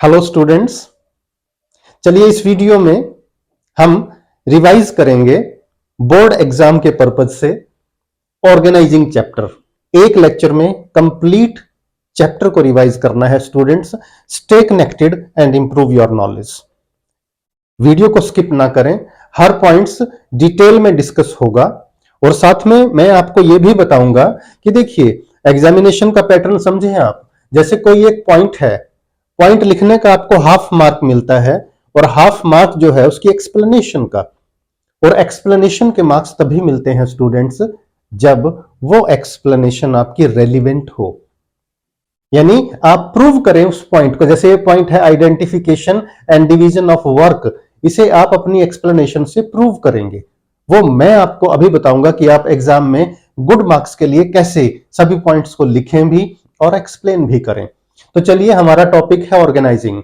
Hello students, चलिए इस video में हम रिवाइज करेंगे बोर्ड एग्जाम के पर्पज से ऑर्गेनाइजिंग चैप्टर। एक लेक्चर में कंप्लीट चैप्टर को रिवाइज करना है students. Stay connected and improve your knowledge. Video को स्किप ना करें, हर पॉइंट्स डिटेल में डिस्कस होगा और साथ में मैं आपको यह भी बताऊंगा कि देखिए एग्जामिनेशन का पैटर्न समझे आप। जैसे कोई एक पॉइंट है, पॉइंट लिखने का आपको हाफ मार्क मिलता है और हाफ मार्क जो है उसकी एक्सप्लेनेशन का, और एक्सप्लेनेशन के मार्क्स तभी मिलते हैं स्टूडेंट्स जब वो एक्सप्लेनेशन आपकी रेलिवेंट हो, यानी आप प्रूव करें उस पॉइंट को। जैसे ये पॉइंट है identification and division of work, इसे आप अपनी एक्सप्लेनेशन से प्रूव करेंगे। वो मैं आपको अभी बताऊंगा कि आप एग्जाम में गुड मार्क्स के लिए कैसे सभी पॉइंट्स को लिखें भी और एक्सप्लेन भी करें। तो चलिए, हमारा टॉपिक है ऑर्गेनाइजिंग।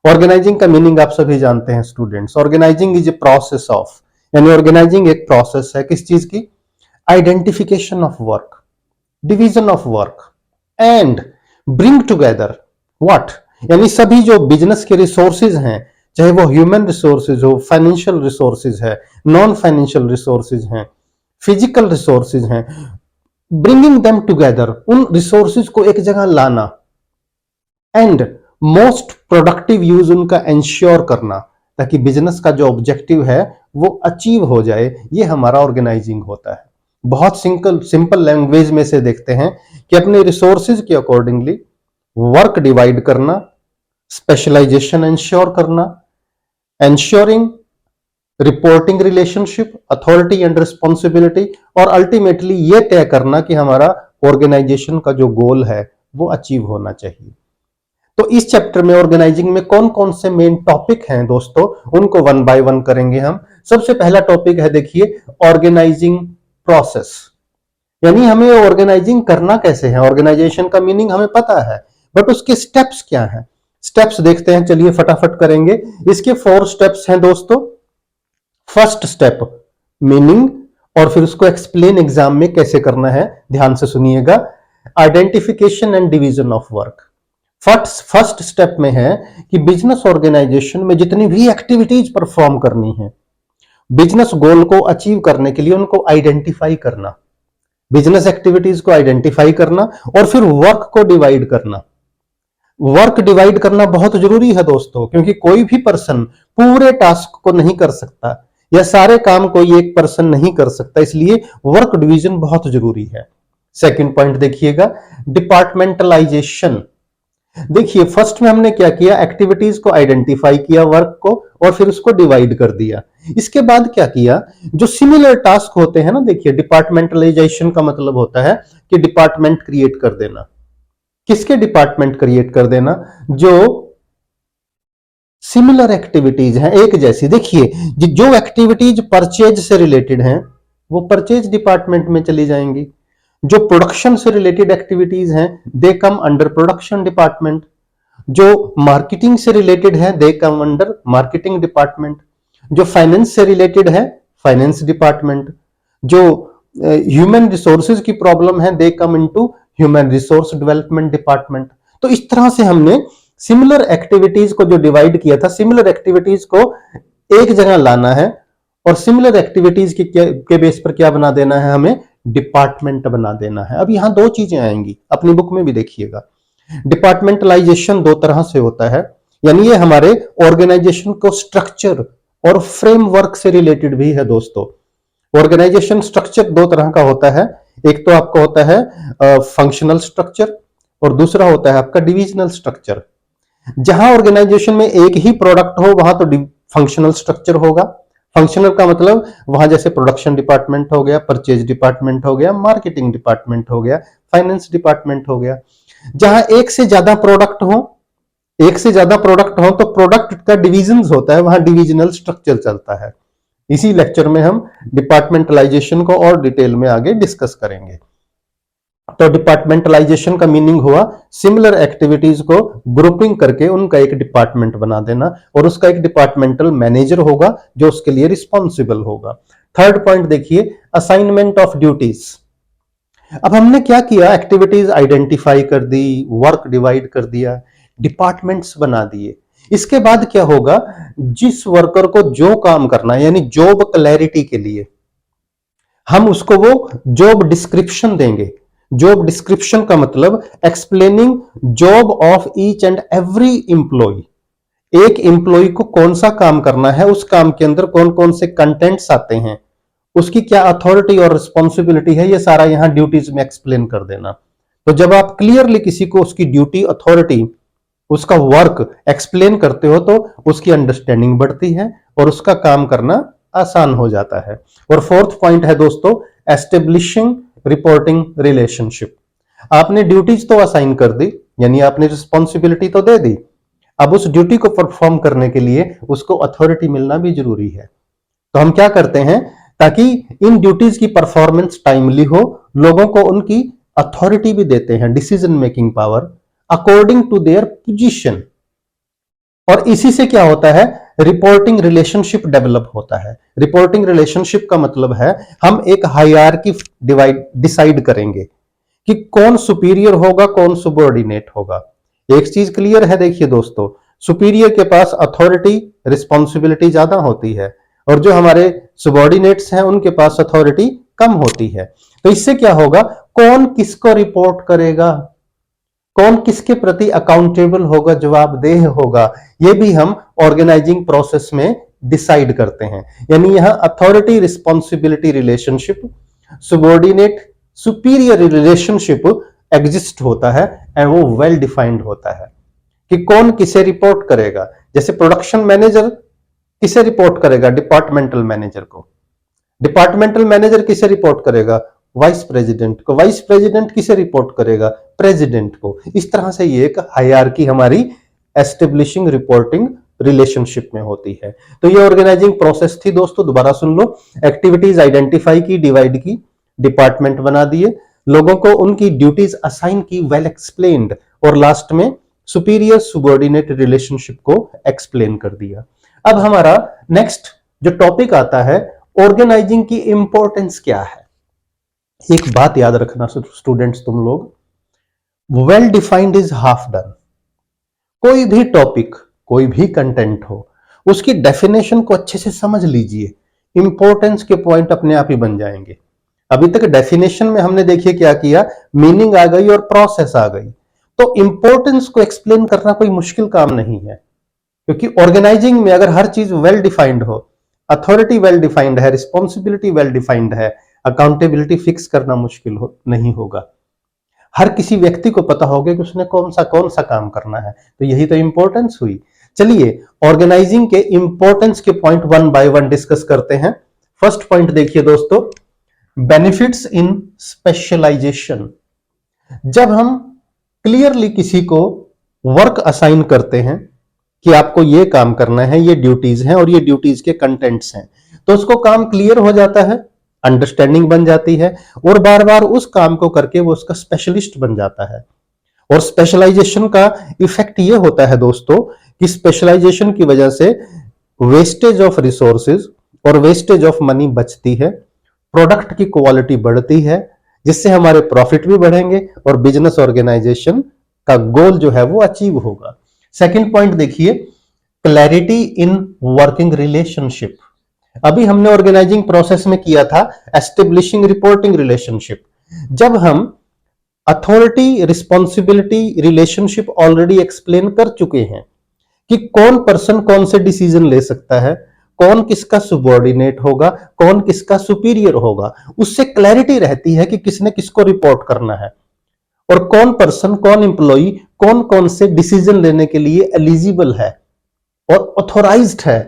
ऑर्गेनाइजिंग का मीनिंग आप सभी जानते हैं students. Organising is a process of, यानी ऑर्गेनाइजिंग एक प्रोसेस है किस चीज की? Identification of work, division of work and bring together what, यानी सभी जो बिजनेस के रिसोर्सेज हैं, चाहे वो ह्यूमन रिसोर्सेज हो, फाइनेंशियल रिसोर्सेज है, नॉन फाइनेंशियल रिसोर्सेज हैं, फिजिकल रिसोर्सेज हैं, ब्रिंगिंग देम टुगेदर, उन रिसोर्सेज को एक जगह लाना एंड मोस्ट प्रोडक्टिव यूज उनका इंश्योर करना, ताकि बिजनेस का जो ऑब्जेक्टिव है वो अचीव हो जाए। ये हमारा ऑर्गेनाइजिंग होता है। बहुत सिंपल लैंग्वेज में से देखते हैं कि अपने रिसोर्सेज के अकॉर्डिंगली वर्क डिवाइड करना, स्पेशलाइजेशन इंश्योर करना, ensuring reporting relationship, authority and responsibility, और अल्टीमेटली ये तय करना कि हमारा ऑर्गेनाइजेशन का जो गोल है वो अचीव होना चाहिए। तो इस चैप्टर में ऑर्गेनाइजिंग में कौन कौन से मेन टॉपिक हैं दोस्तों, उनको वन बाय वन करेंगे हम। सबसे पहला टॉपिक है, देखिए, ऑर्गेनाइजिंग प्रोसेस, यानी हमें ऑर्गेनाइजिंग करना कैसे है। ऑर्गेनाइजेशन का मीनिंग हमें पता है, बट उसके स्टेप्स क्या हैं? स्टेप्स देखते हैं, चलिए फटाफट करेंगे। इसके 4 स्टेप्स हैं दोस्तों। फर्स्ट स्टेप मीनिंग, और फिर उसको एक्सप्लेन एग्जाम में कैसे करना है, ध्यान से सुनिएगा। Identification and division of work. First step में है कि बिजनेस ऑर्गेनाइजेशन में जितनी भी एक्टिविटीज परफॉर्म करनी है, बिजनेस गोल को अचीव करने के लिए उनको आइडेंटिफाई करना, बिजनेस एक्टिविटीज को आइडेंटिफाई करना और फिर वर्क को डिवाइड करना। वर्क डिवाइड करना बहुत जरूरी है दोस्तों, क्योंकि कोई भी पर्सन पूरे टास्क को नहीं कर सकता या सारे काम कोई एक पर्सन नहीं कर सकता, इसलिए वर्क डिवीजन बहुत जरूरी है। सेकंड पॉइंट देखिएगा, डिपार्टमेंटलाइजेशन। देखिए फर्स्ट में हमने क्या किया, एक्टिविटीज को आइडेंटिफाई किया, वर्क को, और फिर उसको डिवाइड कर दिया। इसके बाद क्या किया, जो सिमिलर टास्क होते हैं ना, देखिए डिपार्टमेंटलाइजेशन का मतलब होता है कि डिपार्टमेंट क्रिएट कर देना। किसके डिपार्टमेंट क्रिएट कर देना? जो सिमिलर एक्टिविटीज हैं, एक जैसी। देखिए जो एक्टिविटीज परचेज से रिलेटेड हैं वो परचेज डिपार्टमेंट में चली जाएंगी। जो प्रोडक्शन से रिलेटेड एक्टिविटीज हैं they come under production department. जो मार्केटिंग से रिलेटेड है they come under marketing department. जो फाइनेंस से रिलेटेड है फाइनेंस डिपार्टमेंट। जो ह्यूमन रिसोर्सेज की प्रॉब्लम है they come into human resource development department. तो इस तरह से हमने सिमिलर एक्टिविटीज को जो डिवाइड किया था, सिमिलर एक्टिविटीज को एक जगह लाना है और सिमिलर एक्टिविटीज के बेस पर क्या बना देना है, हमें डिपार्टमेंट बना देना है। अब यहां 2 चीजें आएंगी, अपनी बुक में भी देखिएगा। डिपार्टमेंटलाइजेशन 2 तरह से होता है, यानी ये हमारे ऑर्गेनाइजेशन को स्ट्रक्चर और फ्रेमवर्क से रिलेटेड भी है दोस्तों। ऑर्गेनाइजेशन स्ट्रक्चर 2 तरह का होता है, एक तो आपका होता है फंक्शनल स्ट्रक्चर और दूसरा होता है आपका डिविजनल स्ट्रक्चर। जहां ऑर्गेनाइजेशन में एक ही प्रोडक्ट हो वहां तो फंक्शनल स्ट्रक्चर होगा। फंक्शनल का मतलब वहां जैसे प्रोडक्शन डिपार्टमेंट हो गया, परचेज डिपार्टमेंट हो गया, मार्केटिंग डिपार्टमेंट हो गया, फाइनेंस डिपार्टमेंट हो गया। जहां एक से ज्यादा प्रोडक्ट हो तो प्रोडक्ट का डिविजन होता है, वहां डिविजनल स्ट्रक्चर चलता है। इसी लेक्चर में हम डिपार्टमेंटलाइजेशन को और डिटेल में आगे डिस्कस करेंगे। तो डिपार्टमेंटलाइजेशन का मीनिंग हुआ सिमिलर एक्टिविटीज को ग्रुपिंग करके उनका एक डिपार्टमेंट बना देना, और उसका एक डिपार्टमेंटल मैनेजर होगा जो उसके लिए रिस्पॉन्सिबल होगा। थर्ड पॉइंट देखिए, असाइनमेंट ऑफ ड्यूटीज। अब हमने क्या किया, एक्टिविटीज आइडेंटिफाई कर दी, वर्क डिवाइड कर दिया, डिपार्टमेंट्स बना दिए। इसके बाद क्या होगा, जिस वर्कर को जो काम करना है यानी जॉब क्लैरिटी के लिए हम उसको वो जॉब डिस्क्रिप्शन देंगे। जॉब डिस्क्रिप्शन का मतलब explaining job of each and every employee. एक एम्प्लॉय को कौन सा काम करना है, उस काम के अंदर कौन कौन से कंटेंट्स आते हैं, उसकी क्या अथॉरिटी और रिस्पॉन्सिबिलिटी है, ये सारा यहां ड्यूटीज में एक्सप्लेन कर देना। तो जब आप क्लियरली किसी को उसकी ड्यूटी, अथॉरिटी, उसका वर्क एक्सप्लेन करते हो तो उसकी अंडरस्टैंडिंग बढ़ती है और उसका काम करना आसान हो जाता है। और फोर्थ पॉइंट है दोस्तों, एस्टेब्लिशिंग रिपोर्टिंग रिलेशनशिप। आपने ड्यूटीज तो असाइन कर दी, यानी आपने रिस्पॉन्सिबिलिटी तो दे दी, अब उस ड्यूटी को परफॉर्म करने के लिए उसको अथॉरिटी मिलना भी जरूरी है। तो हम क्या करते हैं, ताकि इन ड्यूटीज की परफॉर्मेंस टाइमली हो, लोगों को उनकी अथॉरिटी भी देते हैं, decision making power according to their position. और इसी से क्या होता है, रिपोर्टिंग रिलेशनशिप डेवलप होता है। रिपोर्टिंग रिलेशनशिप का मतलब है हम एक हायरार्की डिसाइड करेंगे कि कौन सुपीरियर होगा, कौन सुबॉर्डिनेट होगा। एक चीज क्लियर है, देखिए दोस्तों, सुपीरियर के पास अथॉरिटी, रिस्पॉन्सिबिलिटी ज्यादा होती है और जो हमारे सुबॉर्डिनेट्स हैं उनके पास अथॉरिटी कम होती है। तो इससे क्या होगा, कौन किसको रिपोर्ट करेगा, कौन किसके प्रति अकाउंटेबल होगा, जवाबदेह होगा, ये भी हम ऑर्गेनाइजिंग प्रोसेस में डिसाइड करते हैं। यानी यहां authority responsibility relationship, subordinate superior relationship exist होता है एंड वो वेल डिफाइंड होता है कि कौन किसे रिपोर्ट करेगा। जैसे प्रोडक्शन मैनेजर किसे रिपोर्ट करेगा, डिपार्टमेंटल मैनेजर को। डिपार्टमेंटल मैनेजर किसे रिपोर्ट करेगा, वाइस प्रेसिडेंट को। वाइस प्रेसिडेंट किसे रिपोर्ट करेगा, प्रेसिडेंट को। इस तरह से ये एक हायरार्की हमारी एस्टेब्लिशिंग रिपोर्टिंग रिलेशनशिप में होती है। तो ये ऑर्गेनाइजिंग प्रोसेस थी दोस्तों, दोबारा सुन लो। एक्टिविटीज आइडेंटिफाई की, डिवाइड की, डिपार्टमेंट बना दिए, लोगों को उनकी ड्यूटीज असाइन की, वेल एक्सप्लेन्ड, और लास्ट में सुपीरियर सुबॉर्डिनेट रिलेशनशिप को एक्सप्लेन कर दिया। अब हमारा नेक्स्ट जो टॉपिक आता है, ऑर्गेनाइजिंग की इंपॉर्टेंस क्या है। एक बात याद रखना स्टूडेंट्स तुम लोग, well defined is half done. कोई भी टॉपिक, कोई भी कंटेंट हो, उसकी डेफिनेशन को अच्छे से समझ लीजिए, इंपॉर्टेंस के पॉइंट अपने आप ही बन जाएंगे। अभी तक डेफिनेशन में हमने देखिए क्या किया, मीनिंग आ गई और प्रोसेस आ गई। तो इंपॉर्टेंस को एक्सप्लेन करना कोई मुश्किल काम नहीं है, क्योंकि ऑर्गेनाइजिंग में अगर हर चीज वेल डिफाइंड हो, अथॉरिटी वेल डिफाइंड है, रिस्पॉन्सिबिलिटी वेल डिफाइंड है, अकाउंटेबिलिटी फिक्स करना मुश्किल नहीं होगा। हर किसी व्यक्ति को पता होगा कि उसने कौन सा काम करना है। तो यही तो इंपॉर्टेंस हुई। चलिए ऑर्गेनाइजिंग के इंपॉर्टेंस के point one by one discuss करते हैं। फर्स्ट पॉइंट देखिए दोस्तों, बेनिफिट्स इन स्पेशलाइजेशन। जब हम क्लियरली किसी को वर्क असाइन करते हैं कि आपको ये काम करना है, ये ड्यूटीज हैं और ये ड्यूटीज के कंटेंट्स हैं, तो उसको काम क्लियर हो जाता है, अंडरस्टैंडिंग बन जाती है और बार बार उस काम को करके वो उसका स्पेशलिस्ट बन जाता है। और स्पेशलाइजेशन का इफेक्ट ये होता है दोस्तों कि स्पेशलाइजेशन की वजह से वेस्टेज ऑफ रिसोर्सेज और वेस्टेज ऑफ मनी बचती है, प्रोडक्ट की क्वालिटी बढ़ती है, जिससे हमारे प्रॉफिट भी बढ़ेंगे और बिजनेस ऑर्गेनाइजेशन का गोल जो है वो अचीव होगा। सेकंड पॉइंट देखिए, क्लैरिटी इन वर्किंग रिलेशनशिप। अभी हमने ऑर्गेनाइजिंग प्रोसेस में किया था एस्टेब्लिशिंग रिपोर्टिंग रिलेशनशिप। जब हम authority responsibility relationship already explain कर चुके हैं कि कौन पर्सन कौन से डिसीजन ले सकता है, कौन किसका सुबॉर्डिनेट होगा, कौन किसका सुपीरियर होगा, उससे क्लैरिटी रहती है कि किसने किसको रिपोर्ट करना है और कौन पर्सन, कौन एम्प्लॉई कौन कौन से डिसीजन लेने के लिए एलिजिबल है और ऑथोराइज्ड है।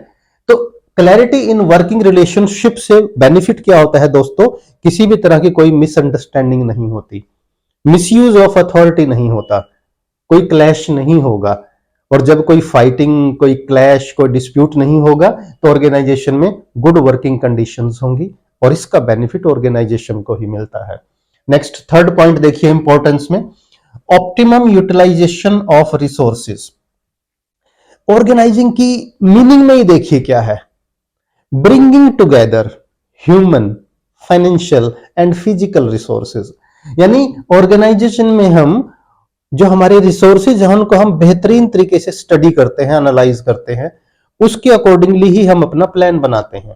तो क्लैरिटी इन वर्किंग रिलेशनशिप से बेनिफिट क्या होता है दोस्तों, किसी भी तरह की कोई मिसअंडरस्टैंडिंग नहीं होती, मिसयूज ऑफ अथॉरिटी नहीं होता, कोई क्लैश नहीं होगा। और जब कोई फाइटिंग, कोई क्लैश, कोई डिस्प्यूट नहीं होगा तो ऑर्गेनाइजेशन में गुड वर्किंग कंडीशंस होंगी और इसका बेनिफिट ऑर्गेनाइजेशन को ही मिलता है। नेक्स्ट थर्ड पॉइंट देखिए इंपॉर्टेंस में, optimum utilisation of resources. Organising की मीनिंग में ही देखिए क्या है, bringing together human, financial and physical resources. यानी ऑर्गेनाइजेशन में हम जो हमारे रिसोर्सेज हैं उनको हम बेहतरीन तरीके से स्टडी करते हैं, एनालाइज करते हैं, उसके अकॉर्डिंगली ही हम अपना प्लान बनाते हैं।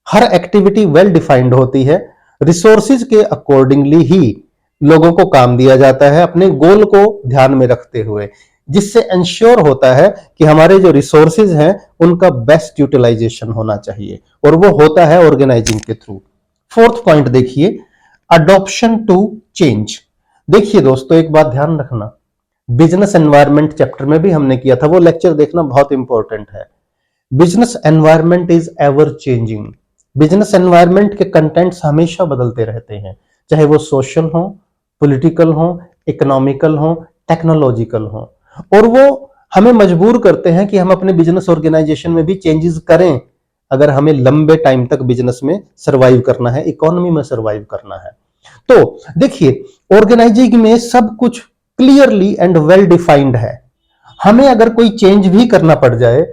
हर एक्टिविटी वेल डिफाइंड होती है, रिसोर्सेज के अकॉर्डिंगली ही लोगों को काम दिया जाता है अपने गोल को ध्यान में रखते हुए, जिससे इंश्योर होता है कि हमारे जो रिसोर्सेज हैं उनका बेस्ट यूटिलाइजेशन होना चाहिए, और वो होता है ऑर्गेनाइजिंग के थ्रू। फोर्थ पॉइंट देखिए, अडॉप्शन टू चेंज। देखिए दोस्तों, एक बात ध्यान रखना, बिजनेस एनवायरनमेंट चैप्टर में भी हमने किया था, वो लेक्चर देखना बहुत इंपॉर्टेंट है। Business environment is ever changing. Business environment के कंटेंट्स हमेशा बदलते रहते हैं, चाहे वो सोशल हो, पॉलिटिकल हो, इकोनॉमिकल हो, टेक्नोलॉजिकल हो, और वो हमें मजबूर करते हैं कि हम अपने बिजनेस ऑर्गेनाइजेशन में भी चेंजेस करें, अगर हमें लंबे टाइम तक बिजनेस में सरवाइव करना है, इकोनॉमी में सरवाइव करना है। तो देखिए, ऑर्गेनाइजिंग में सब कुछ क्लियरली एंड वेल डिफाइंड है। हमें अगर कोई चेंज भी करना पड़ जाए,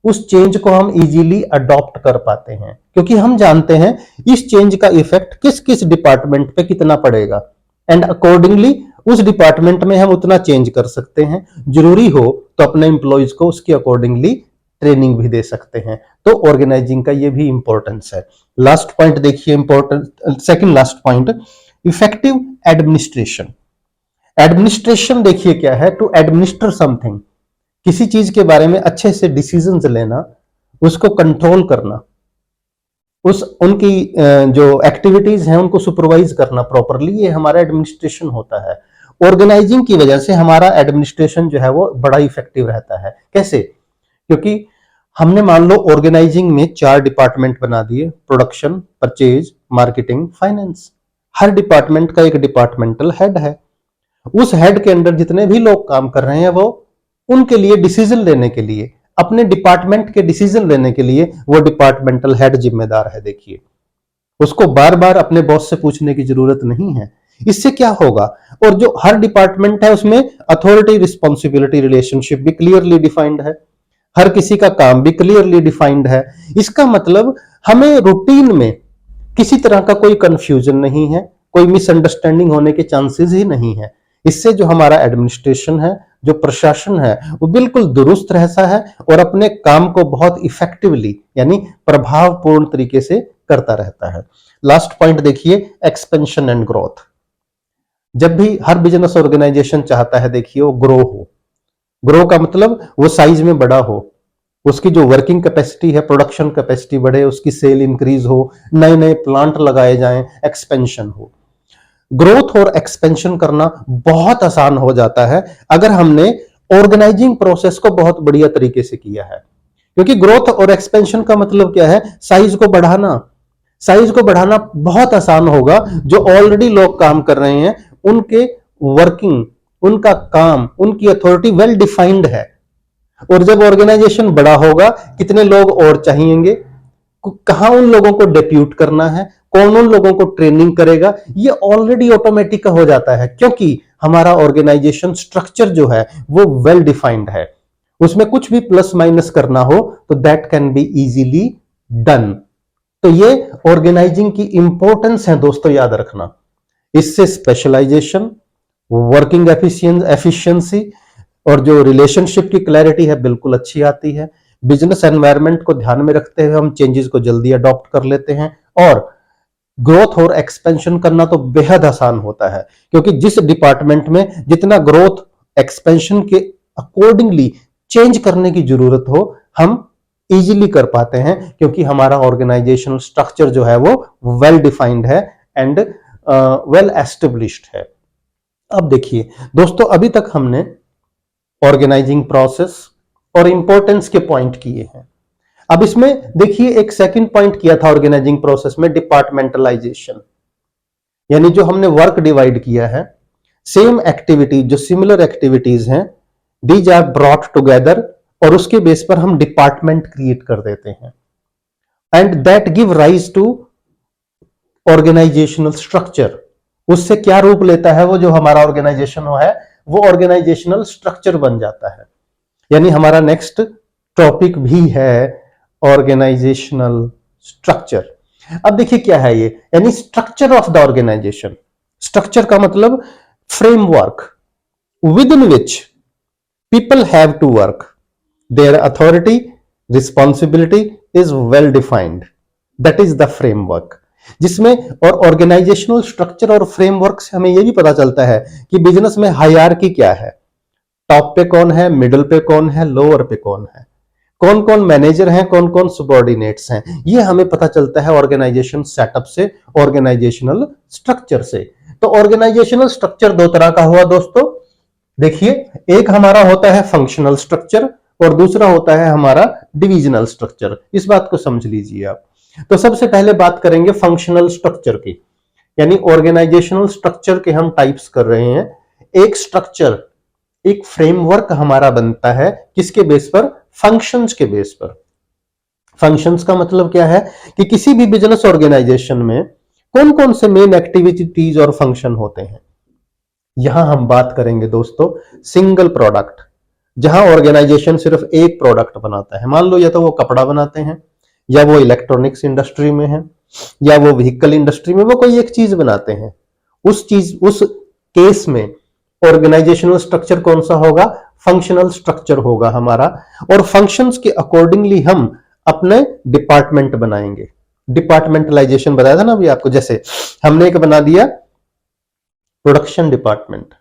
उस चेंज को हम इजीली अडॉप्ट कर पाते हैं, क्योंकि हम जानते हैं इस चेंज का इफेक्ट किस किस डिपार्टमेंट पे कितना पड़ेगा, एंड अकॉर्डिंगली उस डिपार्टमेंट में हम उतना चेंज कर सकते हैं। जरूरी हो तो अपने एम्प्लॉयज को उसके अकॉर्डिंगली ट्रेनिंग भी दे सकते हैं। तो ऑर्गेनाइजिंग का ये भी इंपॉर्टेंस है। लास्ट पॉइंट देखिए, important second last point, effective administration. Administration देखिए क्या है, टू एडमिनिस्टर समथिंग, किसी चीज के बारे में अच्छे से डिसीजंस लेना, उसको कंट्रोल करना, उस उनकी जो एक्टिविटीज हैं उनको सुपरवाइज करना प्रॉपरली, ये हमारा एडमिनिस्ट्रेशन होता है। ऑर्गेनाइजिंग की वजह से हमारा एडमिनिस्ट्रेशन जो है वो बड़ा इफेक्टिव रहता है। कैसे? क्योंकि हमने मान लो ऑर्गेनाइजिंग में 4 डिपार्टमेंट बना दिए, प्रोडक्शन, परचेज, मार्केटिंग, फाइनेंस। हर डिपार्टमेंट का एक डिपार्टमेंटल हेड है। उस हेड के अंडर जितने भी लोग काम कर रहे हैं, वो उनके लिए डिसीजन लेने के लिए, अपने डिपार्टमेंट के डिसीजन लेने के लिए वो डिपार्टमेंटल हेड जिम्मेदार है। देखिए, उसको बार बार अपने बॉस से पूछने की जरूरत नहीं है। इससे क्या होगा, और जो हर डिपार्टमेंट है उसमें अथॉरिटी रिस्पॉन्सिबिलिटी रिलेशनशिप भी क्लियरली डिफाइंड है, हर किसी का काम भी क्लियरली डिफाइंड है। इसका मतलब हमें रूटीन में किसी तरह का कोई कंफ्यूजन नहीं है, कोई मिसअंडरस्टैंडिंग होने के चांसेस ही नहीं है। इससे जो हमारा एडमिनिस्ट्रेशन है, जो प्रशासन है, वो बिल्कुल दुरुस्त रहता है और अपने काम को बहुत इफेक्टिवली यानी प्रभावपूर्ण तरीके से करता रहता है। लास्ट पॉइंट देखिए, एक्सपेंशन एंड ग्रोथ। जब भी हर बिजनेस ऑर्गेनाइजेशन चाहता है, देखिए, वो ग्रो हो। ग्रो का मतलब वो साइज में बड़ा हो, उसकी जो वर्किंग कैपेसिटी है, प्रोडक्शन कैपेसिटी बढ़े, उसकी सेल इंक्रीज हो, नए नए प्लांट लगाए जाएं, एक्सपेंशन हो। ग्रोथ और एक्सपेंशन करना बहुत आसान हो जाता है अगर हमने ऑर्गेनाइजिंग प्रोसेस को बहुत बढ़िया तरीके से किया है। क्योंकि ग्रोथ और एक्सपेंशन का मतलब क्या है, साइज को बढ़ाना। साइज को बढ़ाना बहुत आसान होगा, जो ऑलरेडी लोग काम कर रहे हैं उनके वर्किंग, उनका काम, उनकी अथॉरिटी वेल डिफाइंड है। और जब ऑर्गेनाइजेशन बड़ा होगा, कितने लोग और चाहिएंगे, कहां उन लोगों को डेप्यूट करना है, कौन उन लोगों को ट्रेनिंग करेगा, ये ऑलरेडी ऑटोमेटिक हो जाता है, क्योंकि हमारा ऑर्गेनाइजेशन स्ट्रक्चर जो है वो वेल डिफाइंड है। उसमें कुछ भी प्लस माइनस करना हो तो that can be easily done. तो ये ऑर्गेनाइजिंग की इंपॉर्टेंस है दोस्तों, याद रखना। इससे स्पेशलाइजेशन, वर्किंग एफिशिएंसी और जो रिलेशनशिप की क्लैरिटी है बिल्कुल अच्छी आती है। बिजनेस एनवायरनमेंट को ध्यान में रखते हुए हम चेंजेस को जल्दी अडॉप्ट कर लेते हैं, और ग्रोथ और एक्सपेंशन करना तो बेहद आसान होता है, क्योंकि जिस डिपार्टमेंट में जितना ग्रोथ एक्सपेंशन के अकॉर्डिंगली चेंज करने की जरूरत हो, हम इजीली कर पाते हैं, क्योंकि हमारा ऑर्गेनाइजेशनल स्ट्रक्चर जो है वो वेल डिफाइंड है एंड वेल एस्टेब्लिश्ड है। अब देखिए दोस्तों, अभी तक हमने ऑर्गेनाइजिंग प्रोसेस और इंपॉर्टेंस के पॉइंट किए हैं। अब इसमें देखिए एक सेकंड पॉइंट किया था ऑर्गेनाइजिंग प्रोसेस में, डिपार्टमेंटलाइजेशन, यानी जो हमने वर्क डिवाइड किया है, सेम एक्टिविटी, जो सिमिलर एक्टिविटीज हैं, दीज आर ब्रॉट टुगेदर, और उसके बेस पर हम डिपार्टमेंट क्रिएट कर देते हैं, and that give rise to organisational structure. उससे क्या रूप लेता है, वो जो हमारा ऑर्गेनाइजेशन है वो ऑर्गेनाइजेशनल स्ट्रक्चर बन जाता है। यानी हमारा नेक्स्ट टॉपिक भी है ऑर्गेनाइजेशनल स्ट्रक्चर। अब देखिए क्या है ये, यानी structure of the organisation. Structure का मतलब framework, within which people have to work. Their authority, responsibility is well defined. That is the framework. जिसमें और ऑर्गेनाइजेशनल स्ट्रक्चर और फ्रेमवर्क से हमें यह भी पता चलता है कि बिजनेस में हायरार्की क्या है, टॉप पे कौन है, मिडिल पे कौन है, लोअर पे कौन है, कौन कौन मैनेजर हैं, कौन कौन सबॉर्डिनेट्स हैं। ये हमें पता चलता है ऑर्गेनाइजेशन सेटअप से, ऑर्गेनाइजेशनल स्ट्रक्चर से। तो ऑर्गेनाइजेशनल स्ट्रक्चर दो तरह का हुआ दोस्तों। देखिए, एक हमारा होता है फंक्शनल स्ट्रक्चर और दूसरा होता है हमारा डिविजनल स्ट्रक्चर। इस बात को समझ लीजिए आप। तो सबसे पहले बात करेंगे फंक्शनल स्ट्रक्चर की, यानी ऑर्गेनाइजेशनल स्ट्रक्चर के हम टाइप्स कर रहे हैं। एक स्ट्रक्चर, एक फ्रेमवर्क हमारा बनता है किसके बेस पर? फंक्शंस के बेस पर। फंक्शंस का मतलब क्या है कि किसी भी बिजनेस ऑर्गेनाइजेशन में कौन कौन से मेन एक्टिविटीज और फंक्शन होते हैं। यहां हम बात करेंगे दोस्तों सिंगल प्रोडक्ट, जहां ऑर्गेनाइजेशन सिर्फ एक प्रोडक्ट बनाता है। मान लो या तो वो कपड़ा बनाते हैं, या वो इलेक्ट्रॉनिक्स इंडस्ट्री में है, या वो व्हीकल इंडस्ट्री में वो कोई एक चीज बनाते हैं। उस केस में ऑर्गेनाइजेशनल स्ट्रक्चर कौन सा होगा? फंक्शनल स्ट्रक्चर होगा हमारा। और फंक्शंस के अकॉर्डिंगली हम अपने डिपार्टमेंट बनाएंगे। डिपार्टमेंटलाइजेशन बताया था ना अभी आपको। जैसे हमने एक बना दिया प्रोडक्शन डिपार्टमेंट,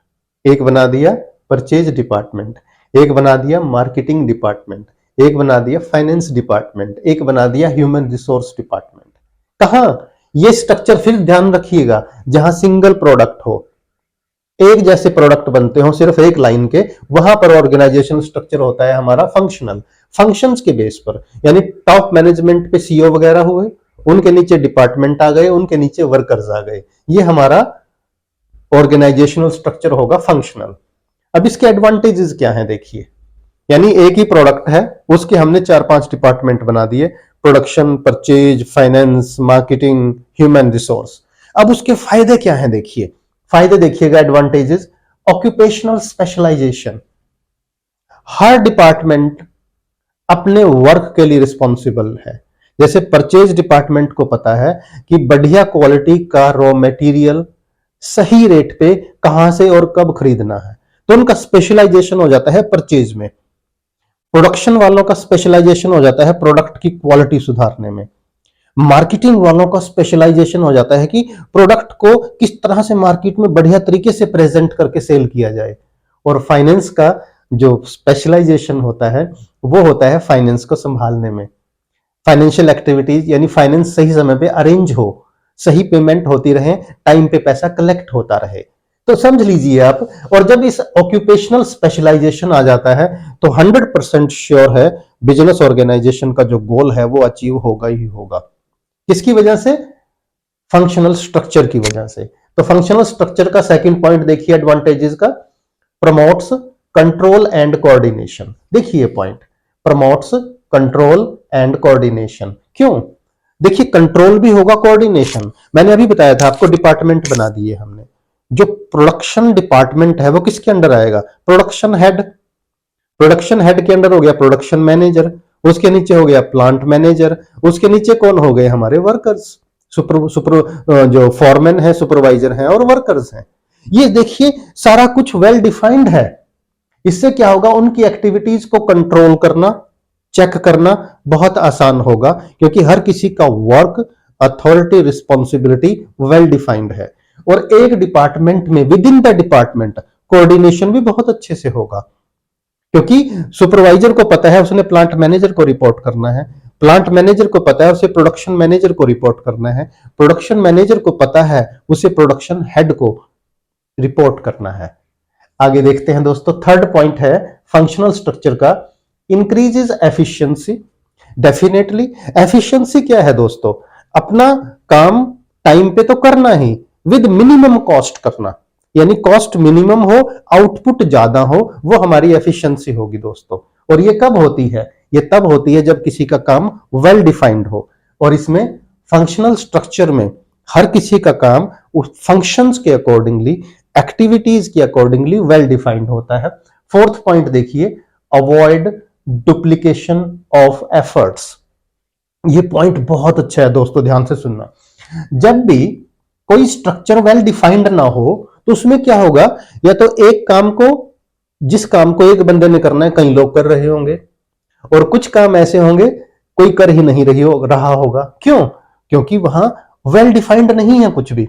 एक बना दिया परचेज डिपार्टमेंट, एक बना दिया मार्केटिंग डिपार्टमेंट, एक बना दिया फाइनेंस डिपार्टमेंट, एक बना दिया ह्यूमन रिसोर्स डिपार्टमेंट। कहां? ये स्ट्रक्चर फिर ध्यान रखिएगा जहां सिंगल प्रोडक्ट हो, एक जैसे प्रोडक्ट बनते हो सिर्फ एक लाइन के, वहां पर ऑर्गेनाइजेशन स्ट्रक्चर होता है हमारा फंक्शनल। फंक्शंस के बेस पर, यानी टॉप मैनेजमेंट पे सीईओ वगैरह हुए, उनके नीचे डिपार्टमेंट आ गए, उनके नीचे वर्कर्स आ गए। ये हमारा ऑर्गेनाइजेशनल स्ट्रक्चर होगा फंक्शनल। अब इसके एडवांटेजेस क्या हैं देखिए, यानी एक ही प्रोडक्ट है, उसके हमने 4-5 डिपार्टमेंट बना दिए, production, purchase, finance, marketing, human resource. अब उसके फायदे क्या हैं देखिए, फायदे देखिएगा, एडवांटेजेस। ऑक्यूपेशनल स्पेशलाइजेशन, हर डिपार्टमेंट अपने वर्क के लिए रिस्पॉन्सिबल है। जैसे परचेज डिपार्टमेंट को पता है कि बढ़िया क्वालिटी का रॉ मटेरियल सही रेट पे कहां से और कब खरीदना है, तो उनका स्पेशलाइजेशन हो जाता है परचेज में। प्रोडक्शन वालों का स्पेशलाइजेशन हो जाता है प्रोडक्ट की क्वालिटी सुधारने में। मार्केटिंग वालों का स्पेशलाइजेशन हो जाता है कि प्रोडक्ट को किस तरह से मार्केट में बढ़िया तरीके से प्रेजेंट करके सेल किया जाए। और फाइनेंस का जो स्पेशलाइजेशन होता है वो होता है फाइनेंस को संभालने में। फाइनेंशियल एक्टिविटीज, यानी फाइनेंस सही समय पे अरेंज हो, सही पेमेंट होती रहे, टाइम पे पैसा कलेक्ट होता रहे। तो समझ लीजिए आप। और जब इस ऑक्यूपेशनल स्पेशलाइजेशन आ जाता है तो 100% श्योर है बिजनेस ऑर्गेनाइजेशन का जो गोल है वो अचीव होगा ही होगा। किसकी वजह से? फंक्शनल स्ट्रक्चर की वजह से। तो फंक्शनल स्ट्रक्चर का सेकंड पॉइंट देखिए एडवांटेजेस का, प्रमोट्स कंट्रोल एंड कोऑर्डिनेशन। देखिए point, promotes control and coordination. क्यों? देखिए कंट्रोल भी होगा, कोऑर्डिनेशन। मैंने अभी बताया था आपको, डिपार्टमेंट बना दिए हमने। जो प्रोडक्शन डिपार्टमेंट है वो किसके अंडर आएगा? Production head. प्रोडक्शन हेड के अंडर हो गया प्रोडक्शन मैनेजर, उसके नीचे हो गया प्लांट मैनेजर, उसके नीचे कौन हो गए? हमारे वर्कर्स, जो फॉरमैन है, सुपरवाइजर हैं और वर्कर्स हैं। ये देखिए सारा कुछ वेल डिफाइंड है। इससे क्या होगा? उनकी एक्टिविटीज को कंट्रोल करना, चेक करना बहुत आसान होगा, क्योंकि हर किसी का work, authority, responsibility well defined है। और एक डिपार्टमेंट में, with in the department, coordination भी बहुत अच्छे से होगा, क्योंकि सुपरवाइजर को पता है उसने प्लांट मैनेजर को रिपोर्ट करना है, प्लांट मैनेजर को पता है उसे प्रोडक्शन मैनेजर को रिपोर्ट करना है, प्रोडक्शन मैनेजर को पता है उसे प्रोडक्शन हेड को रिपोर्ट करना है। आगे देखते हैं दोस्तों, थर्ड पॉइंट है फंक्शनल स्ट्रक्चर का, इंक्रीजेस एफिशिएंसी। डेफिनेटली एफिशिएंसी क्या है दोस्तों? अपना काम टाइम पे तो करना ही, विद मिनिमम कॉस्ट करना, यानी कॉस्ट मिनिमम हो, आउटपुट ज्यादा हो, वो हमारी एफिशिएंसी होगी दोस्तों। और ये कब होती है? ये तब होती है जब किसी का काम वेल डिफाइंड हो। और इसमें फंक्शनल स्ट्रक्चर में हर किसी का काम उस फंक्शंस के अकॉर्डिंगली, एक्टिविटीज के अकॉर्डिंगली वेल डिफाइंड होता है। फोर्थ पॉइंट देखिए, अवॉइड डुप्लीकेशन ऑफ एफर्ट्स। ये पॉइंट बहुत अच्छा है दोस्तों, ध्यान से सुनना। जब भी कोई स्ट्रक्चर वेल डिफाइंड ना हो तो उसमें क्या होगा? या तो एक काम को जिस काम को एक बंदे ने करना है कई लोग कर रहे होंगे, और कुछ काम ऐसे होंगे कोई कर ही नहीं रहा होगा। क्यों? क्योंकि वहां वेल डिफाइंड नहीं है कुछ भी।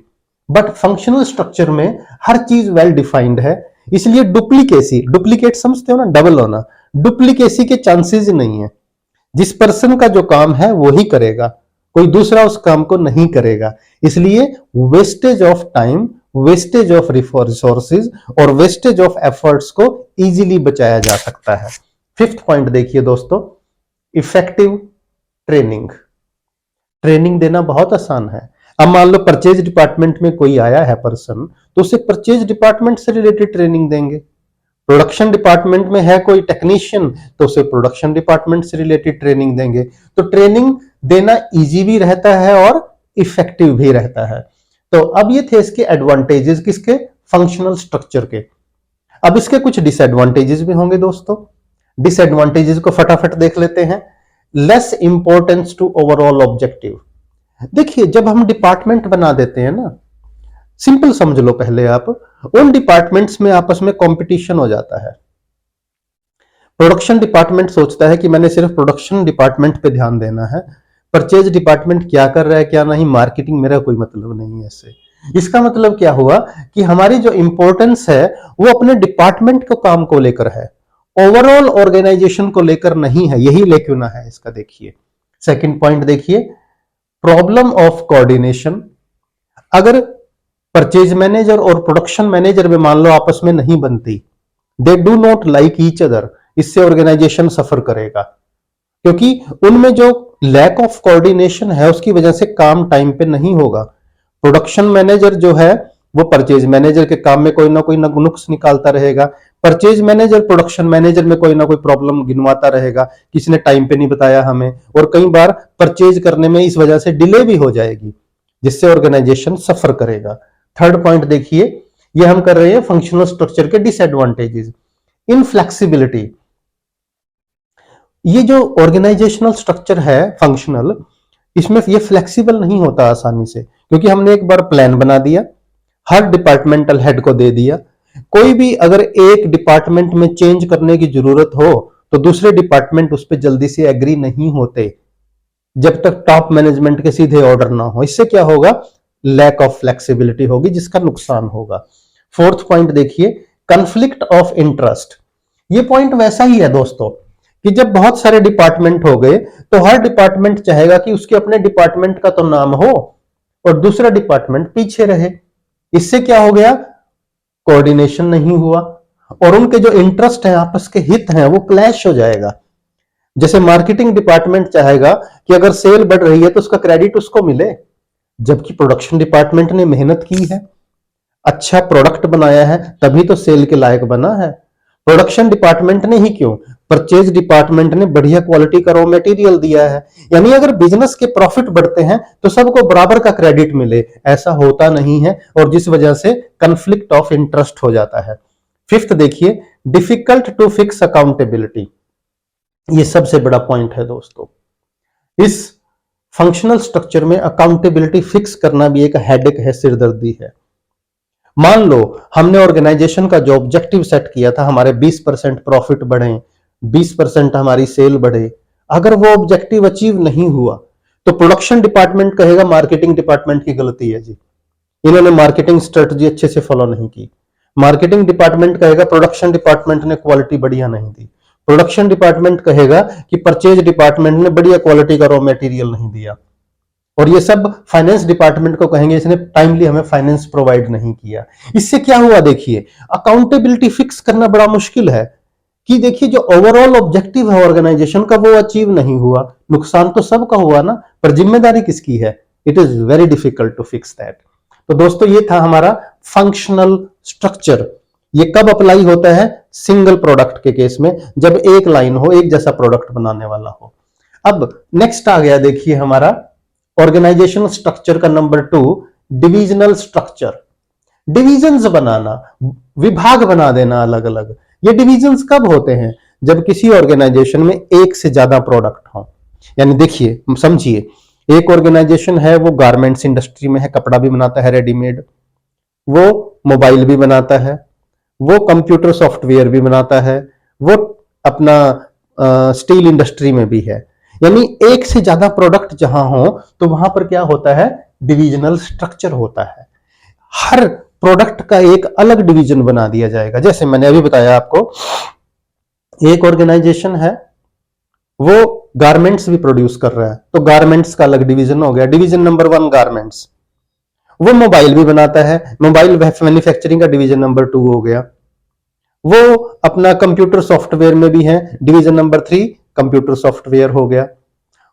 बट फंक्शनल स्ट्रक्चर में हर चीज वेल डिफाइंड है, इसलिए डुप्लीकेट समझते हो ना, डबल होना, डुप्लीकेसी के चांसेस ही नहीं है। जिस पर्सन का जो काम है वो ही करेगा, कोई दूसरा उस काम को नहीं करेगा। इसलिए wastage of time, wastage of resources और वेस्टेज ऑफ एफर्ट्स को इजीली बचाया जा सकता है। फिफ्थ पॉइंट देखिए दोस्तों, इफेक्टिव ट्रेनिंग। ट्रेनिंग देना बहुत आसान है। अब मान लो परचेज डिपार्टमेंट में कोई आया है पर्सन, तो उसे परचेज डिपार्टमेंट से रिलेटेड ट्रेनिंग देंगे। प्रोडक्शन डिपार्टमेंट में है कोई टेक्नीशियन, तो उसे प्रोडक्शन डिपार्टमेंट से रिलेटेड ट्रेनिंग देंगे। तो ट्रेनिंग देना इजी भी रहता है और इफेक्टिव भी रहता है। तो अब ये थे इसके एडवांटेजेस, किसके? फंक्शनल स्ट्रक्चर के। अब इसके कुछ डिसएडवांटेजेस भी होंगे दोस्तों। डिसएडवांटेजेस को फटाफट देख लेते हैं। Less importance to overall objective. देखिए, जब हम डिपार्टमेंट बना देते हैं ना, सिंपल समझ लो पहले आप, उन डिपार्टमेंट्स में आपस में कंपटीशन हो जाता है। प्रोडक्शन डिपार्टमेंट सोचता है कि मैंने सिर्फ प्रोडक्शन डिपार्टमेंट पे ध्यान देना है, परचेज डिपार्टमेंट क्या कर रहा है क्या नहीं, मार्केटिंग मेरा कोई मतलब नहीं है इससे। इसका मतलब क्या हुआ कि हमारी जो इंपॉर्टेंस है वो अपने डिपार्टमेंट को काम को लेकर है, ओवरऑल ऑर्गेनाइजेशन को लेकर नहीं है। यही लेक्यूना है इसका। देखिए सेकंड पॉइंट देखिए, प्रॉब्लम ऑफ कोऑर्डिनेशन। अगर परचेज मैनेजर और प्रोडक्शन मैनेजर में मान लो आपस में नहीं बनती, they do not like each other, इससे ऑर्गेनाइजेशन सफर करेगा, क्योंकि उनमें जो लैक ऑफ कोऑर्डिनेशन है उसकी वजह से काम टाइम पे नहीं होगा। प्रोडक्शन मैनेजर जो है वो परचेज मैनेजर के काम में कोई ना कोई नुक्स निकालता रहेगा, परचेज मैनेजर प्रोडक्शन मैनेजर में कोई ना कोई प्रॉब्लम गिनवाता रहेगा, किसी ने टाइम पे नहीं बताया हमें, और कई बार परचेज करने में इस वजह से डिले भी हो जाएगी, जिससे ऑर्गेनाइजेशन सफर करेगा। थर्ड पॉइंट देखिए, ये हम कर रहे हैं फंक्शनल स्ट्रक्चर के डिसएडवांटेजेस। इनफ्लेक्सिबिलिटी। ये जो ऑर्गेनाइजेशनल स्ट्रक्चर है फंक्शनल, इसमें ये फ्लेक्सिबल नहीं होता आसानी से, क्योंकि हमने एक बार प्लान बना दिया, हर डिपार्टमेंटल हेड को दे दिया। कोई भी अगर एक डिपार्टमेंट में चेंज करने की जरूरत हो तो दूसरे डिपार्टमेंट उस पर जल्दी से एग्री नहीं होते जब तक टॉप मैनेजमेंट के सीधे ऑर्डर ना हो। इससे क्या होगा? लैक ऑफ फ्लेक्सिबिलिटी होगी, जिसका नुकसान होगा। फोर्थ पॉइंट देखिए, कंफ्लिक्ट ऑफ इंटरेस्ट। ये पॉइंट वैसा ही है दोस्तों कि जब बहुत सारे डिपार्टमेंट हो गए तो हर डिपार्टमेंट चाहेगा कि उसके अपने डिपार्टमेंट का तो नाम हो और दूसरा डिपार्टमेंट पीछे रहे। इससे क्या हो गया? कोऑर्डिनेशन नहीं हुआ और उनके जो इंटरेस्ट है, आपस के हित हैं, वो क्लैश हो जाएगा। जैसे मार्केटिंग डिपार्टमेंट चाहेगा कि अगर सेल बढ़ रही है तो उसका क्रेडिट उसको मिले, जबकि प्रोडक्शन डिपार्टमेंट ने मेहनत की है, अच्छा प्रोडक्ट बनाया है, तभी तो सेल के लायक बना है। प्रोडक्शन डिपार्टमेंट ने ही क्यों, परचेज डिपार्टमेंट ने बढ़िया क्वालिटी का रॉ मटेरियल दिया है। यानी अगर बिजनेस के प्रॉफिट बढ़ते हैं तो सबको बराबर का क्रेडिट मिले, ऐसा होता नहीं है, और जिस वजह से कंफ्लिक्ट ऑफ इंटरेस्ट हो जाता है। फिफ्थ देखिए, डिफिकल्ट टू फिक्स अकाउंटेबिलिटी। ये सबसे बड़ा पॉइंट है दोस्तों। इस फंक्शनल स्ट्रक्चर में अकाउंटेबिलिटी फिक्स करना भी एक हेडेक है, सिरदर्दी है। मान लो हमने ऑर्गेनाइजेशन का जो ऑब्जेक्टिव सेट किया था, हमारे 20% प्रॉफिट बढ़े, 20% हमारी सेल बढ़े, अगर वो ऑब्जेक्टिव अचीव नहीं हुआ तो प्रोडक्शन डिपार्टमेंट कहेगा मार्केटिंग डिपार्टमेंट की गलती है जी, इन्होंने मार्केटिंग स्ट्रेटजी अच्छे से फॉलो नहीं की। मार्केटिंग डिपार्टमेंट कहेगा प्रोडक्शन डिपार्टमेंट ने क्वालिटी बढ़िया नहीं दी। प्रोडक्शन डिपार्टमेंट कहेगा कि परचेज डिपार्टमेंट ने बढ़िया क्वालिटी का रॉ मटेरियल नहीं दिया। और ये सब फाइनेंस डिपार्टमेंट को कहेंगे इसने टाइमली हमें फाइनेंस प्रोवाइड नहीं किया। इससे क्या हुआ? देखिए, अकाउंटेबिलिटी फिक्स करना बड़ा मुश्किल है कि देखिए जो ओवरऑल ऑब्जेक्टिव है ऑर्गेनाइजेशन का वो अचीव नहीं हुआ, नुकसान तो सबका हुआ ना, पर जिम्मेदारी किसकी है? It is very difficult to fix that. तो दोस्तों ये था हमारा फंक्शनल स्ट्रक्चर। ये कब अप्लाई होता है? सिंगल प्रोडक्ट के केस में, जब एक लाइन हो, एक जैसा प्रोडक्ट बनाने वाला हो। अब नेक्स्ट आ गया देखिए हमारा ऑर्गेनाइजेशनल स्ट्रक्चर का नंबर 2, डिविजनल स्ट्रक्चर। डिविजन्स बनाना, विभाग बना देना अलग अलग। ये डिविजन्स कब होते हैं? जब किसी ऑर्गेनाइजेशन में एक से ज्यादा प्रोडक्ट हो। यानी देखिए, समझिए, एक ऑर्गेनाइजेशन है वो गारमेंट्स इंडस्ट्री में है, कपड़ा भी बनाता है रेडीमेड, वो मोबाइल भी बनाता है, वो कंप्यूटर सॉफ्टवेयर भी बनाता है, वो अपना स्टील इंडस्ट्री में भी है। यानी एक से ज्यादा प्रोडक्ट जहां हो तो वहां पर क्या होता है, डिविजनल स्ट्रक्चर होता है। हर प्रोडक्ट का एक अलग डिवीजन बना दिया जाएगा। जैसे मैंने अभी बताया आपको, एक ऑर्गेनाइजेशन है, वो गारमेंट्स भी प्रोड्यूस कर रहा है, तो गारमेंट्स का अलग डिवीजन हो गया, डिवीजन नंबर 1 गारमेंट्स। वो मोबाइल भी बनाता है, मोबाइल मैन्युफैक्चरिंग का डिवीजन नंबर 2 हो गया। वो अपना कंप्यूटर सॉफ्टवेयर में भी है, डिवीजन नंबर 3 कंप्यूटर सॉफ्टवेयर हो गया।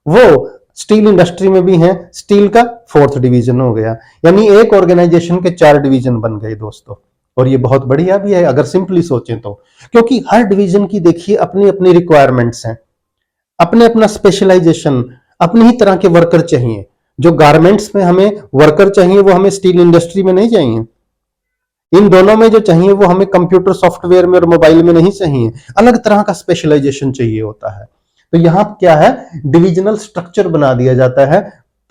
वो स्टील इंडस्ट्री में भी है, स्टील का 4th डिवीजन हो गया। यानी एक ऑर्गेनाइजेशन के 4 डिवीजन बन गए दोस्तों। और ये बहुत बढ़िया भी है अगर सिंपली सोचें तो, क्योंकि हर डिवीजन की देखिए अपनी अपनी रिक्वायरमेंट्स हैं, अपने अपना स्पेशलाइजेशन, अपनी ही तरह के वर्कर चाहिए। जो गारमेंट्स में हमें वर्कर चाहिए वो हमें स्टील इंडस्ट्री में नहीं चाहिए। इन दोनों में जो चाहिए वो हमें कंप्यूटर सॉफ्टवेयर में और मोबाइल में नहीं चाहिए, अलग तरह का स्पेशलाइजेशन चाहिए होता है। तो यहां क्या है, डिविजनल स्ट्रक्चर बना दिया जाता है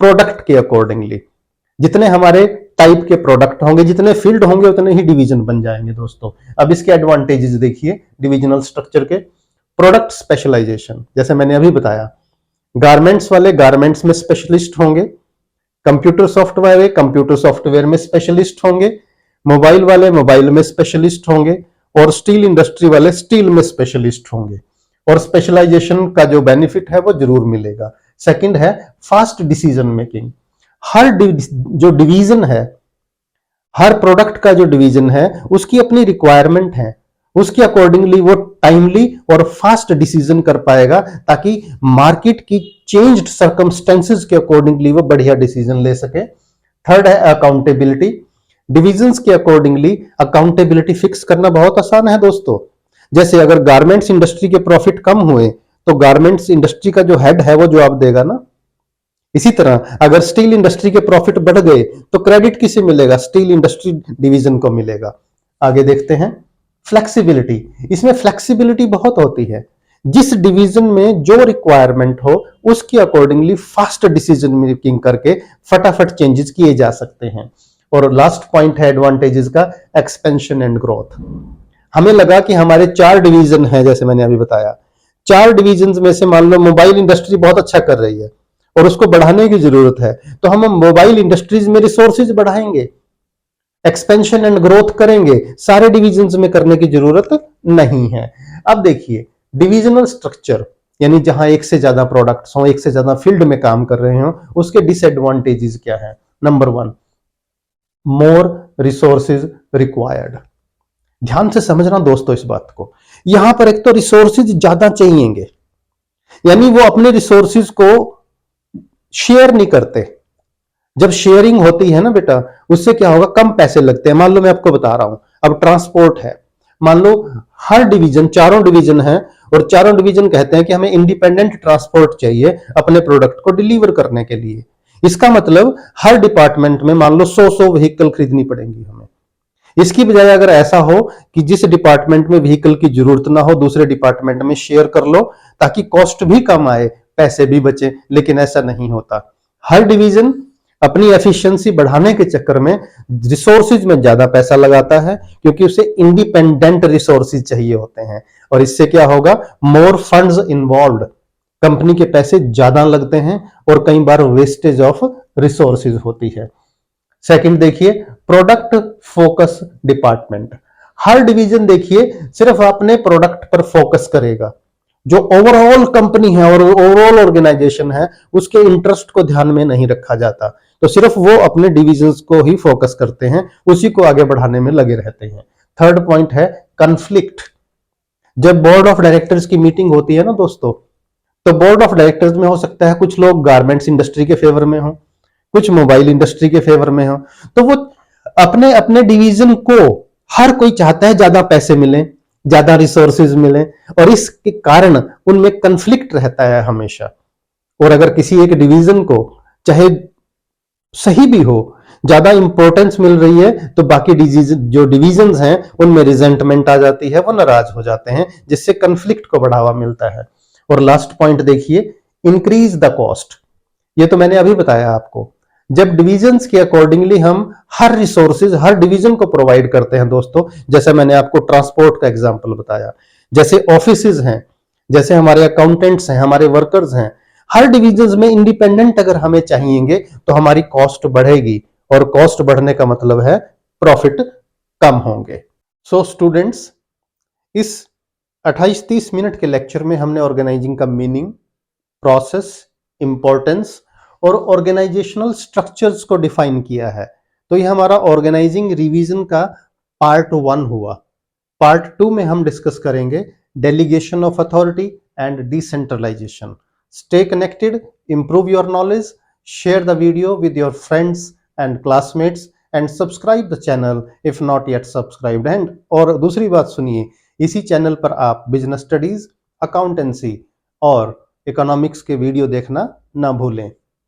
प्रोडक्ट के अकॉर्डिंगली। जितने हमारे टाइप के प्रोडक्ट होंगे, जितने फील्ड होंगे, उतने ही डिवीजन बन जाएंगे दोस्तों। अब इसके एडवांटेजेस देखिए डिविजनल स्ट्रक्चर के। प्रोडक्ट स्पेशलाइजेशन, जैसे मैंने अभी बताया, गारमेंट्स वाले गारमेंट्स में स्पेशलिस्ट होंगे, कंप्यूटर सॉफ्टवेयर कंप्यूटर सॉफ्टवेयर में स्पेशलिस्ट होंगे, मोबाइल वाले मोबाइल में स्पेशलिस्ट होंगे, और स्टील इंडस्ट्री वाले स्टील में स्पेशलिस्ट होंगे। और स्पेशलाइजेशन का जो बेनिफिट है वो जरूर मिलेगा। सेकंड है फास्ट डिसीजन मेकिंग। हर जो डिवीजन है, हर प्रोडक्ट का जो डिवीजन है उसकी अपनी रिक्वायरमेंट है, उसके अकॉर्डिंगली वो टाइमली और फास्ट डिसीजन कर पाएगा, ताकि मार्केट की चेंज्ड सर्कमस्टेंसेस के अकॉर्डिंगली वो बढ़िया डिसीजन ले सके। थर्ड है अकाउंटेबिलिटी। डिविजन्स के अकॉर्डिंगली अकाउंटेबिलिटी फिक्स करना बहुत आसान है दोस्तों। जैसे अगर गारमेंट्स इंडस्ट्री के प्रॉफिट कम हुए तो गारमेंट्स इंडस्ट्री का जो हेड है वो जवाब देगा ना। इसी तरह अगर स्टील इंडस्ट्री के प्रॉफिट बढ़ गए तो क्रेडिट किसे मिलेगा, स्टील इंडस्ट्री डिवीजन को मिलेगा। आगे देखते हैं फ्लेक्सिबिलिटी। इसमें फ्लेक्सिबिलिटी बहुत होती है, जिस डिवीजन में जो रिक्वायरमेंट हो उसके अकॉर्डिंगली फास्ट डिसीजन मेकिंग करके फटाफट चेंजेस किए जा सकते हैं। और लास्ट पॉइंट है एडवांटेजेस का, एक्सपेंशन एंड ग्रोथ। हमें लगा कि हमारे 4 डिवीजन है, जैसे मैंने अभी बताया, 4 डिवीजन में से मान लो मोबाइल इंडस्ट्री बहुत अच्छा कर रही है और उसको बढ़ाने की जरूरत है, तो हम मोबाइल इंडस्ट्रीज में रिसोर्सेज बढ़ाएंगे, एक्सपेंशन एंड ग्रोथ करेंगे, सारे डिविजन्स में करने की जरूरत नहीं है। अब देखिए डिविजनल स्ट्रक्चर, यानी जहां एक से ज्यादा प्रोडक्ट्स हो, एक से ज्यादा फील्ड में काम कर रहे हो, उसके डिसएडवांटेजेस क्या है। Number 1, more resources required. ध्यान से समझना दोस्तों इस बात को। यहां पर एक तो रिसोर्सेज ज्यादा चाहिएंगे, यानी वो अपने रिसोर्सेज को शेयर नहीं करते। जब शेयरिंग होती है ना बेटा, उससे क्या होगा, कम पैसे लगते हैं। मान लो मैं आपको बता रहा हूं, अब ट्रांसपोर्ट है, मान लो हर डिवीजन, चारों डिवीजन है, और चारों डिवीजन कहते हैं कि हमें इंडिपेंडेंट ट्रांसपोर्ट चाहिए अपने प्रोडक्ट को डिलीवर करने के लिए। इसका मतलब हर डिपार्टमेंट में मान लो 100 व्हीकल खरीदनी पड़ेंगी हमें। इसकी बजाय अगर ऐसा हो कि जिस डिपार्टमेंट में व्हीकल की जरूरत ना हो, दूसरे डिपार्टमेंट में शेयर कर लो, ताकि कॉस्ट भी कम आए, पैसे भी बचे। लेकिन ऐसा नहीं होता। हर डिवीजन अपनी एफिशिएंसी बढ़ाने के चक्कर में रिसोर्सेज में ज्यादा पैसा लगाता है, क्योंकि उसे इंडिपेंडेंट रिसोर्सेज चाहिए होते हैं। और इससे क्या होगा, मोर फंड्स इन्वॉल्व्ड, कंपनी के पैसे ज्यादा लगते हैं और कई बार वेस्टेज ऑफ रिसोर्सेज होती है। सेकंड देखिए, प्रोडक्ट फोकस डिपार्टमेंट। हर डिवीजन देखिए सिर्फ अपने प्रोडक्ट पर फोकस करेगा। जो ओवरऑल कंपनी है और ओवरऑल ऑर्गेनाइजेशन है, उसके इंटरेस्ट को ध्यान में नहीं रखा जाता, तो सिर्फ वो अपने डिविजन्स को ही फोकस करते हैं, उसी को आगे बढ़ाने में लगे रहते हैं। थर्ड पॉइंट है कन्फ्लिक्ट। जब बोर्ड ऑफ डायरेक्टर्स की मीटिंग होती है ना दोस्तों, तो बोर्ड ऑफ डायरेक्टर्स में हो सकता है कुछ लोग गारमेंट्स इंडस्ट्री के फेवर में हो, कुछ मोबाइल इंडस्ट्री के फेवर में हो, तो वो अपने अपने डिवीजन को, हर कोई चाहता है ज्यादा पैसे मिले, ज्यादा रिसोर्सेज मिले, और इसके कारण उनमें कन्फ्लिक्ट रहता है हमेशा। और अगर किसी एक डिवीजन को, चाहे सही भी हो, ज्यादा इंपॉर्टेंस मिल रही है, तो बाकी जो डिवीजन्स हैं उनमें रिजेंटमेंट आ जाती है, वो नाराज हो जाते हैं, जिससे कन्फ्लिक्ट को बढ़ावा मिलता है। और लास्ट पॉइंट देखिए, इंक्रीज द कॉस्ट। ये तो मैंने अभी बताया आपको। जब डिविजन्स के अकॉर्डिंगली हम हर रिसोर्सेज हर डिवीजन को प्रोवाइड करते हैं दोस्तों, जैसे मैंने आपको ट्रांसपोर्ट का एग्जांपल बताया, जैसे ऑफिसेज हैं, जैसे हमारे अकाउंटेंट्स हैं, हमारे वर्कर्स हैं, हर डिविजन्स में इंडिपेंडेंट अगर हमें चाहिएंगे तो हमारी कॉस्ट बढ़ेगी, और कॉस्ट बढ़ने का मतलब है प्रॉफिट कम होंगे। सो स्टूडेंट्स, इस 28-30 मिनट के लेक्चर में हमने ऑर्गेनाइजिंग का मीनिंग, प्रोसेस, इंपॉर्टेंस और ऑर्गेनाइजेशनल स्ट्रक्चर्स को डिफाइन किया है। तो ये हमारा ऑर्गेनाइजिंग रिवीजन का पार्ट 1 हुआ। पार्ट 2 में हम डिस्कस करेंगे delegation of authority and decentralization. Stay connected, improve your knowledge, share the video with your friends and classmates and subscribe the channel if not yet subscribed. And और दूसरी बात सुनिए, इसी चैनल पर आप बिजनेस स्टडीज, अकाउंटेंसी और economics के video देखना ना भूलें।